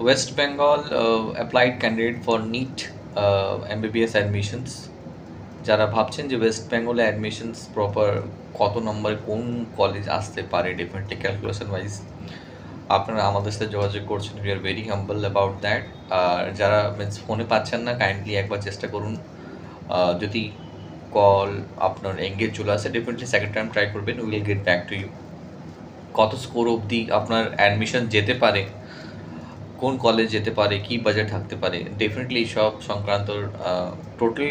West Bengal applied candidate for NEET MBBS admissions. যারা ভাবছেন যে ওয়েস্ট বেঙ্গলে অ্যাডমিশনস প্রপার কত নম্বরে কোন কলেজ আসতে পারে ডেফিনেটলি ক্যালকুলেশন ওয়াইজ আপনারা আমাদের সাথে যোগাযোগ করছেন, we are very humble about that. আর যারা মিনস ফোনে পাচ্ছেন না, কাইন্ডলি একবার চেষ্টা করুন। যদি কল আপনার এঙ্গেজ চলে আসে, ডেফিনেটলি সেকেন্ড টাইম ট্রাই করবেন, will get back to you. কত স্কোর অবধি আপনার অ্যাডমিশন যেতে পারে, কোন কলেজ যেতে পারে, কি বাজেট থাকতে পারে, ডেফিনেটলি সব সংক্রান্ত টোটাল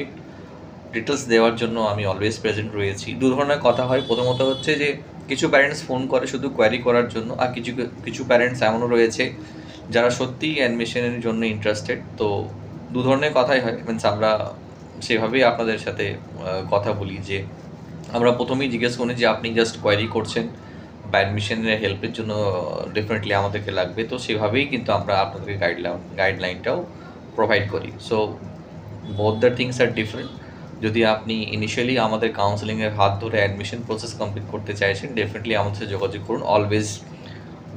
ডিটেলস দেওয়ার জন্য আমি অলওয়েজ প্রেজেন্ট রয়েছি। দু ধরনের কথা হয়, প্রথমত হচ্ছে যে কিছু প্যারেন্টস ফোন করে শুধু কোয়ারি করার জন্য, আর কিছু কিছু প্যারেন্টস এমনও রয়েছে যারা সত্যিই অ্যাডমিশনের জন্য ইন্টারেস্টেড। তো দু ধরনের কথাই হয়, মিনস আমরা সেভাবেই আপনাদের সাথে কথা বলি যে আমরা প্রথমেই জিজ্ঞেস করি যে আপনি জাস্ট কোয়ারি করছেন বা অ্যাডমিশনের হেল্পের জন্য ডেফিনেটলি আমাদেরকে লাগবে, তো সেভাবেই কিন্তু আমরা আপনাদেরকে গাইডলাইনটাও প্রোভাইড করি। So both the things are different. যদি আপনি ইনিশিয়ালি আমাদের কাউন্সেলিংয়ের হাত ধরে অ্যাডমিশন প্রসেস কমপ্লিট করতে চাইছেন, ডেফিনেটলি আমাদের সাথে যোগাযোগ করুন। অলওয়েজ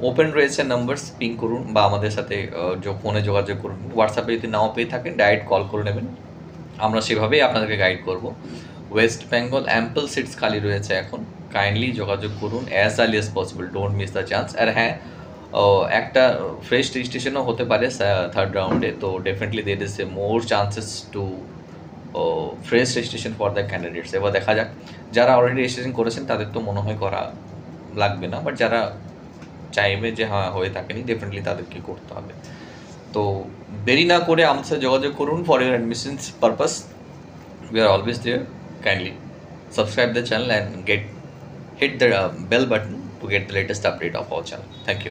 ওপেন রয়েছে নাম্বারস, পিং করুন বা আমাদের সাথে ফোনে যোগাযোগ করুন। হোয়াটসঅ্যাপে যদি নাও পেয়ে থাকেন, ডাইরেক্ট কল করে নেবেন, আমরা সেভাবেই আপনাদেরকে গাইড করব। ওয়েস্ট বেঙ্গল অ্যাম্পল সিটস খালি রয়েছে এখন, কাইন্ডলি যোগাযোগ করুন as early as possible, don't miss the chance. আর হ্যাঁ, একটা ফ্রেশ রেজিস্ট্রেশনও হতে পারে থার্ড রাউন্ডে, তো definitely there is a more chances to fresh registration for the candidates. এবার দেখা যাক, যারা অলরেডি রেজিস্ট্রেশন করেছেন তাদের তো মনে হয় করা লাগবে না, বাট যারা চাইবে যে হ্যাঁ হয়ে থাকেনি, ডেফিনেটলি তাদেরকে করতে হবে। তো দেরি না করে আমাদের সাথে যোগাযোগ করুন for year admissions purpose. We are always there. Kindly subscribe the channel and hit the bell button to get the latest update of our channel. Thank you.